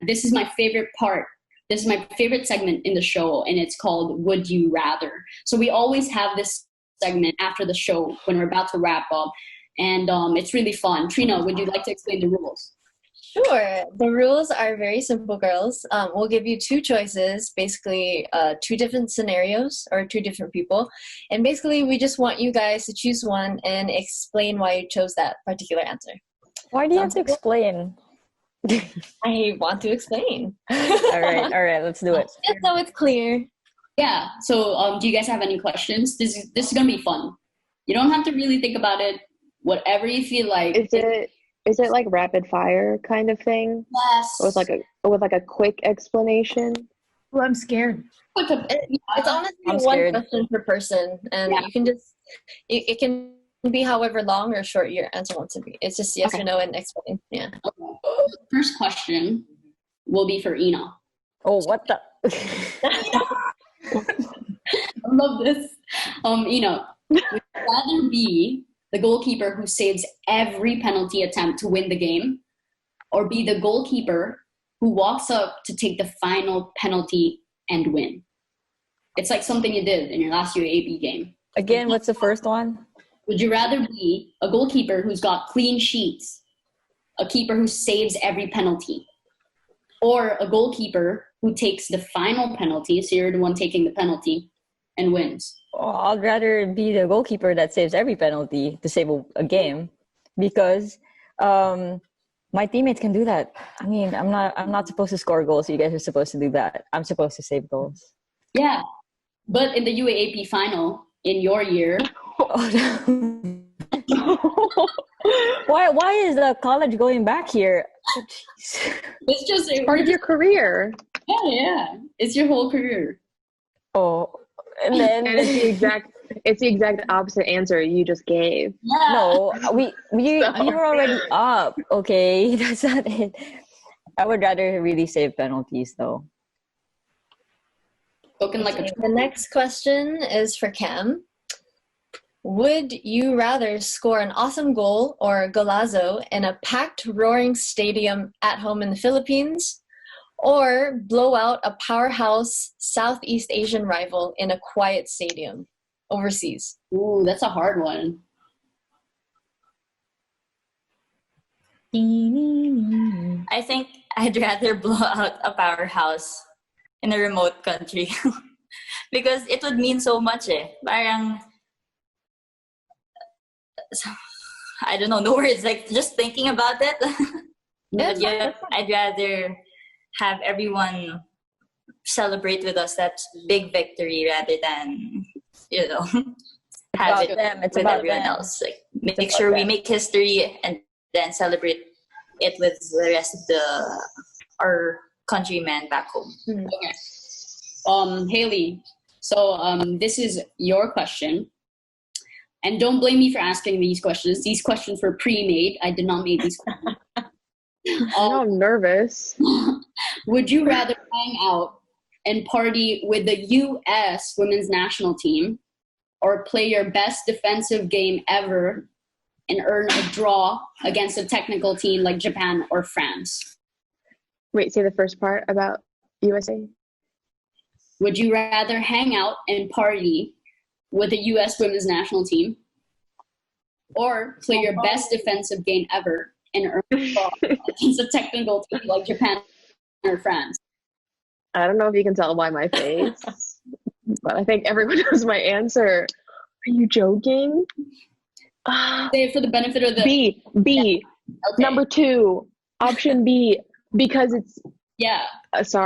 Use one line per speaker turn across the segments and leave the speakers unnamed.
this is my favorite part. This is my favorite segment in the show, and it's called Would You Rather. So we always have this segment after the show when we're about to wrap up, and it's really fun. Trina, would you like to explain the rules?
Sure. The rules are very simple, girls. We'll give you two choices, basically two different scenarios or two different people. And basically, we just want you guys to choose one and explain why you chose that particular answer.
Why do you have to explain?
I want to explain.
All right, let's do it.
Just so it's clear.
Yeah. So do you guys have any questions? This is going to be fun. You don't have to really think about it. Whatever you feel like.
Is it like rapid fire kind of thing?
Yes.
With like a quick explanation?
Well, I'm scared.
It's honestly one question per person, and you can just it can be however long or short your answer wants to be. It's just yes or no and explain. Yeah.
Okay. First question will be for Ina.
Oh, what the?
I love this. Ina, would you rather be the goalkeeper who saves every penalty attempt to win the game, or be the goalkeeper who walks up to take the final penalty and win? It's like something you did in your last UAAP game.
Again, what's the first one?
Would you rather be a goalkeeper who's got clean sheets, a keeper who saves every penalty, or a goalkeeper who takes the final penalty, so you're the one taking the penalty, and wins?
Oh, I'd rather be the goalkeeper that saves every penalty to save a game, because my teammates can do that. I mean, I'm not supposed to score goals. So you guys are supposed to do that. I'm supposed to save goals.
Yeah, but in the UAAP final in your year.
Why is the college going back here? Oh,
it's just
part of your career.
Yeah. It's your whole career.
Oh, and then
it's the exact opposite answer you just gave.
Yeah.
No, we were already up. Okay, that's not it. I would rather really save penalties though.
The next question is for Cam. Would you rather score an awesome goal or golazo in a packed, roaring stadium at home in the Philippines, or blow out a powerhouse Southeast Asian rival in a quiet stadium overseas?
Ooh, that's a hard one.
I think I'd rather blow out a powerhouse in a remote country because it would mean so much. Parang, I don't know, no words. Like just thinking about it. But yeah, I'd rather have everyone celebrate with us that big victory rather than have it with everyone else. Like make sure we make history and then celebrate it with the rest of our countrymen back home.
Okay. Haley, so this is your question. And don't blame me for asking these questions. These questions were pre-made. I did not make these questions.
I'm nervous.
Would you rather hang out and party with the U.S. women's national team, or play your best defensive game ever and earn a draw against a technical team like Japan or France?
Wait, say the first part about USA.
Would you rather hang out and party with the U.S. women's national team, or play your best defensive game ever and earn a draw against a technical team like Japan or France?
I don't know if you can tell by my face, but I think everyone knows my answer. Are you joking?
Say it for the benefit of the
B.
Okay.
Number 2, option B, because it's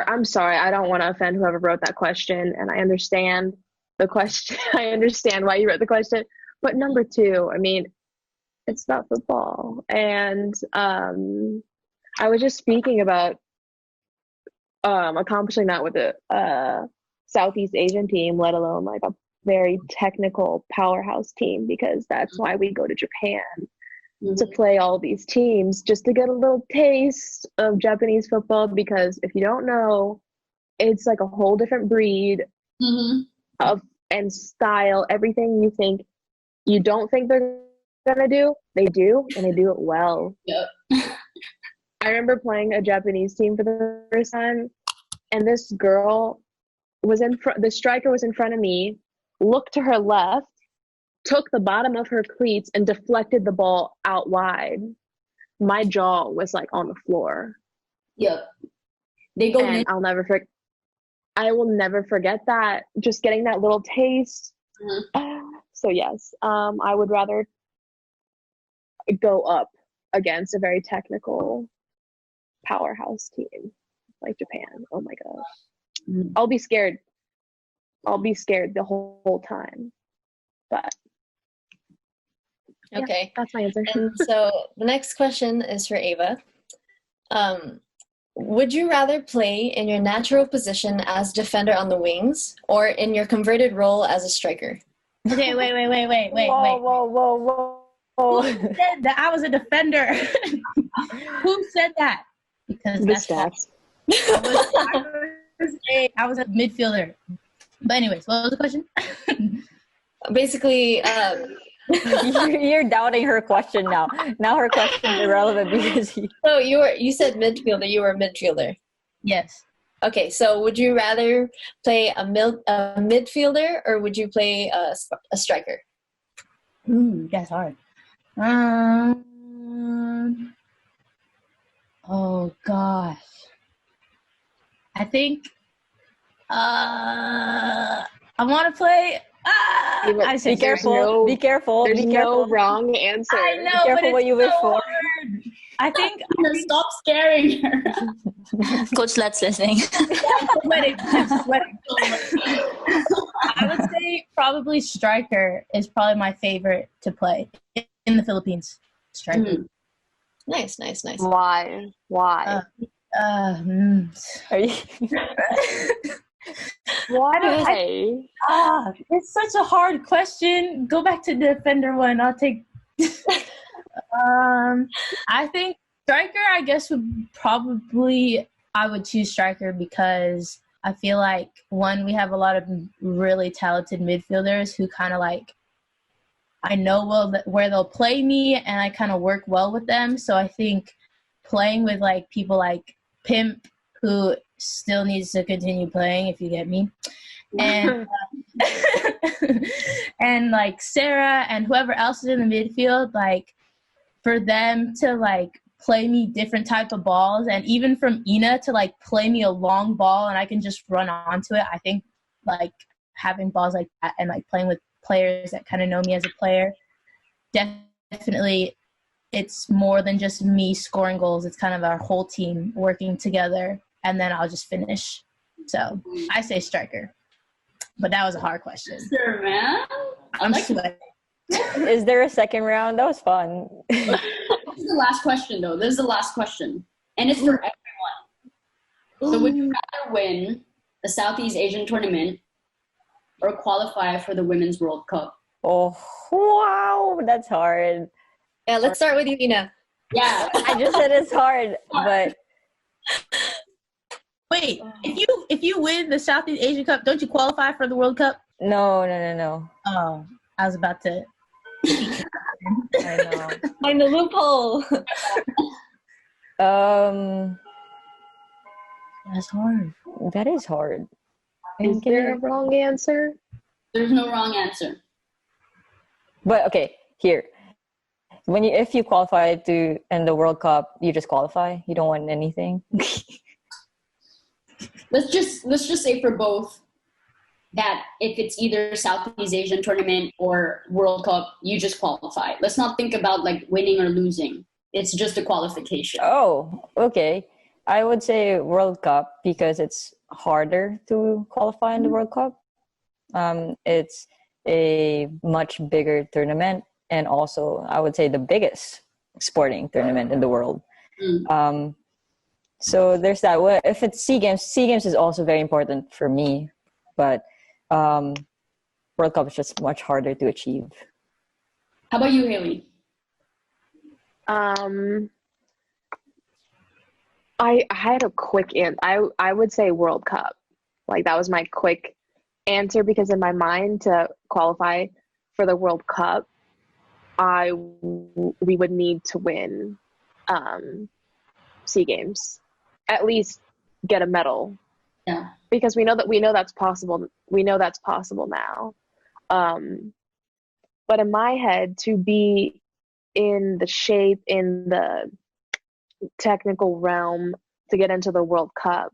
I'm sorry. I don't want to offend whoever wrote that question, and I understand the question. I understand why you wrote the question, but number 2, I mean, it's about football, and I was just speaking about accomplishing that with a Southeast Asian team, let alone like a very technical powerhouse team, because that's why we go to Japan to play all these teams, just to get a little taste of Japanese football, because if you don't know, it's like a whole different breed of and style. Everything you don't think they're gonna do, they do, and they do it well.
Yep.
I remember playing a Japanese team for the first time, and this girl was in front. The striker was in front of me, looked to her left, took the bottom of her cleats, and deflected the ball out wide. My jaw was like on the floor.
Yep. They go
and I will never forget that. Just getting that little taste. Mm-hmm. So yes, I would rather go up against a very technical powerhouse team like Japan. Oh my gosh. Mm-hmm. I'll be scared the whole time. But
okay,
that's my answer.
And so the next question is for Ava. Would you rather play in your natural position as defender on the wings or in your converted role as a striker?
Okay, wait.
Whoa.
Who said that I was a defender? Who said that? Because
the
that's
stats.
I was a midfielder. But anyways, what was the question?
Basically,
you're doubting her question now. Now her question is irrelevant because
So you said midfielder. You were a midfielder.
Yes.
Okay, so would you rather play a midfielder or would you play a striker?
Ooh, that's hard. Oh gosh. I think I want to play.
Be careful. Be careful.
There's
be careful.
no wrong answer.
I know,
be careful what you wish for.
I think
stop scaring her.
Coach Let's listening.
I'm sweating. I would say probably striker is probably my favorite to play in the Philippines. Striker.
Mm-hmm. Nice.
Why?
Are you?
Why?
It's such a hard question. Go back to the defender one. I'll take. I think striker. I guess I would choose striker because I feel like one, we have a lot of really talented midfielders who kind of like I know where they'll play me, and I kind of work well with them. So I think playing with like people like Pimp, who still needs to continue playing, if you get me, and and like Sarah and whoever else is in the midfield, like for them to like play me different type of balls, and even from Ina to like play me a long ball and I can just run onto it. I think like having balls like that and like playing with players that kind of know me as a player, definitely it's more than just me scoring goals. It's kind of our whole team working together, and then I'll just finish. So I say striker, but that was a hard question.
Sure, man.
I'm sweating.
Is there a second round? That was fun.
This is the last question, though. This is the last question, and it's for everyone. So would you rather win the Southeast Asian tournament or qualify for the Women's World Cup?
Oh, wow. That's hard.
Yeah, let's start with you, Ina.
Yeah.
I just said it's hard, but...
Wait, if you win the Southeast Asian Cup, don't you qualify for the World Cup?
No.
Oh, I was about to...
I know.
Find the loophole.
That's hard.
That is hard.
Is there a wrong answer?
There's no wrong answer.
But okay, here. If you qualify to in the World Cup, you just qualify. You don't want anything.
Let's just say for both that if it's either Southeast Asian tournament or World Cup, you just qualify. Let's not think about like winning or losing. It's just a qualification.
Oh, okay. I would say World Cup because it's harder to qualify in the World Cup. It's a much bigger tournament, and also I would say the biggest sporting tournament in the world. So there's that. Well, if it's SEA Games is also very important for me, but World Cup is just much harder to achieve.
How about you, Haley?
I had a quick answer. I would say World Cup. Like that was my quick answer because in my mind to qualify for the World Cup, we would need to win SEA Games, at least get a medal.
Yeah.
Because we know that's possible. We know that's possible now. But in my head, to be in the shape, in the technical realm to get into the World Cup,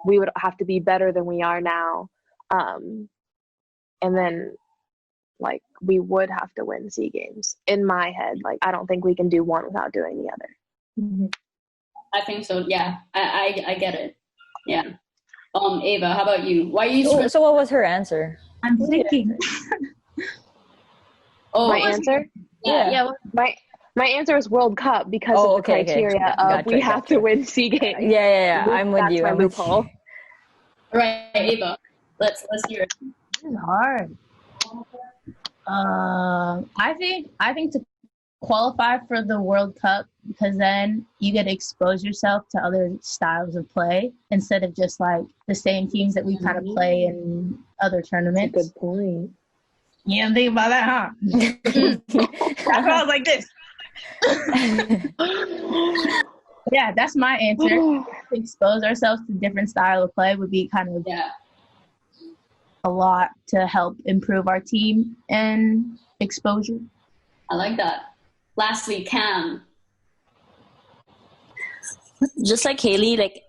we would have to be better than we are now. And then, like, we would have to win SEA Games. In my head, like, I don't think we can do one without doing the other.
Mm-hmm.
I think so. Yeah, I get it. Yeah. Ava, how about you? Why are you?
So what was her answer?
I'm thinking.
My answer?
Yeah.
My answer is World Cup because of the criteria of we have to win SEA Games.
Yeah. I'm with you.
That's my loophole.
All right, Ava. Let's hear it.
This is hard. I think to qualify for the World Cup, because then you get to expose yourself to other styles of play instead of just like the same teams that we kind of play in other tournaments.
That's a good point.
You didn't think about that, huh? That's why I was like this. Yeah, that's my answer. To expose ourselves to different style of play would be kind of a lot to help improve our team and exposure.
I like that. Lastly, Cam.
Just like Hali, like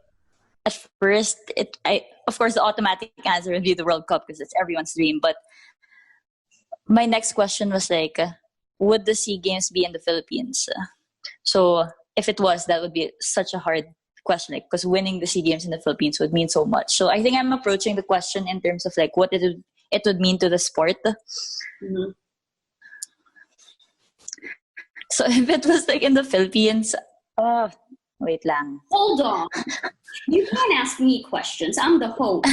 at first, of course the automatic answer would be the World Cup because it's everyone's dream. But my next question was like, would the SEA Games be in the Philippines? So if it was, that would be such a hard question, like, because winning the SEA Games in the Philippines would mean so much. So I think I'm approaching the question in terms of like what it would mean to the sport.
Mm-hmm.
So if it was like in the Philippines, wait lang.
Hold on. You can't ask me questions. I'm the host.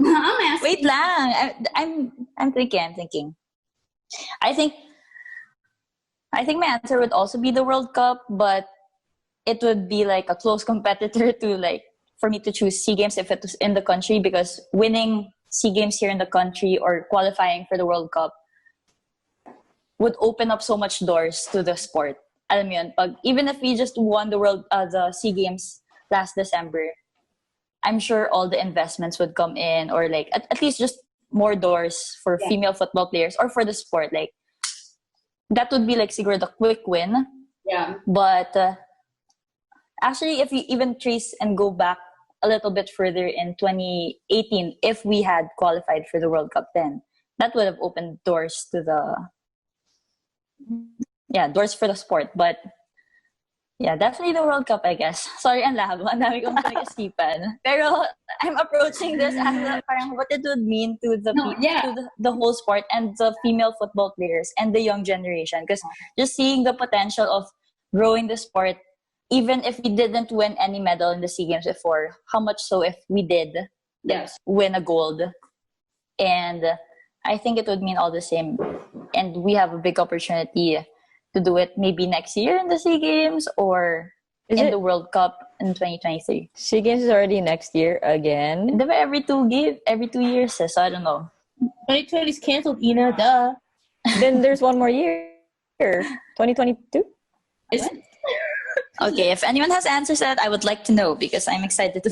I'm asking.
Wait lang. I'm thinking. I think my answer would also be the World Cup, but it would be like a close competitor to like for me to choose SEA Games if it was in the country, because winning SEA Games here in the country or qualifying for the World Cup would open up so much doors to the sport. Alam mo yun, even if we just won the SEA Games last December, I'm sure all the investments would come in, or like at least just more doors for female football players or for the sport. Like that would be like siguro the quick win.
Yeah.
But actually, if we even trace and go back a little bit further in 2018, if we had qualified for the World Cup then, that would have opened doors to doors for the sport. But yeah, definitely the World Cup, I guess. Sorry, ang labo. Ang dami kong nag-isipan. Pero I'm approaching this as parang what it would mean to the whole sport and the female football players and the young generation. Because just seeing the potential of growing the sport, even if we didn't win any medal in the SEA Games before, how much so if we did win a gold. And I think it would mean all the same. And we have a big opportunity to do it maybe next year in the SEA Games or the World Cup in 2023.
SEA Games is already next year again.
Every 2 years, so I don't know.
2020 is canceled, Ina, duh.
Then there's one more year. 2022?
Is it?
Okay, if anyone has answers that, I would like to know because I'm excited to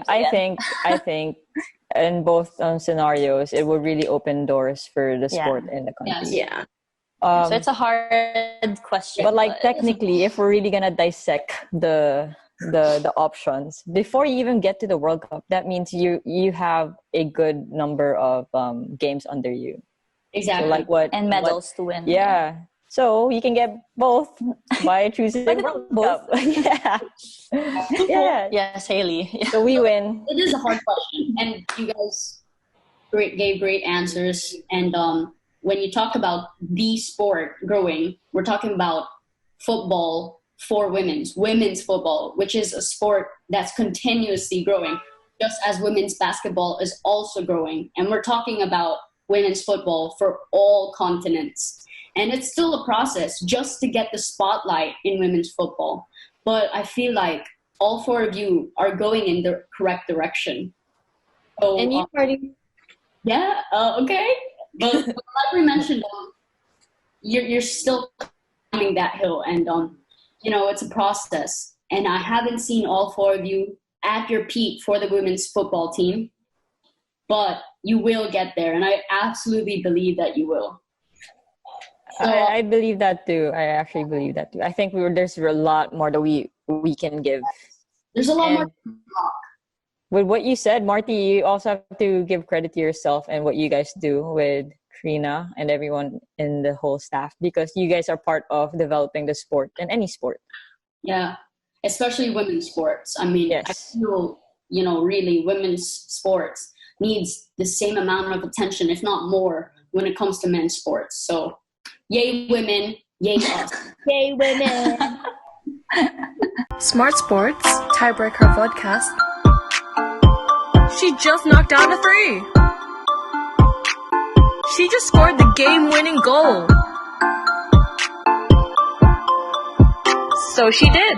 I think in both scenarios, it would really open doors for the sport in the country.
Yeah.
So it's a hard question.
But like technically, if we're really gonna dissect the options before you even get to the World Cup, that means you have a good number of games under you.
Exactly.
So like
and medals to win.
Yeah. So you can get both by choosing World Cup. Yeah.
Yes, Hali. Yeah.
So we win.
It is a hard question, and you guys gave great answers. And when you talk about the sport growing, we're talking about football for women's football, which is a sport that's continuously growing, just as women's basketball is also growing. And we're talking about women's football for all continents. And it's still a process just to get the spotlight in women's football. But I feel like all four of you are going in the correct direction. So,
And you already...
Yeah, okay. But like we mentioned, you're still climbing that hill. And it's a process. And I haven't seen all four of you at your peak for the women's football team, but you will get there. And I absolutely believe that you will. So,
I believe that too. I actually believe that too. I think there's a lot more that we can give.
There's a lot more.
With what you said, Marty, you also have to give credit to yourself and what you guys do with Trina and everyone in the whole staff, because you guys are part of developing the sport and any sport.
Yeah, especially women's sports. I mean,
yes.
I feel, really women's sports needs the same amount of attention, if not more, when it comes to men's sports. So, yay women, yay us.
Yay women.
Smart Sports, Tiebreaker Vodcast. She just knocked down a 3. She just scored the game-winning goal. So she did.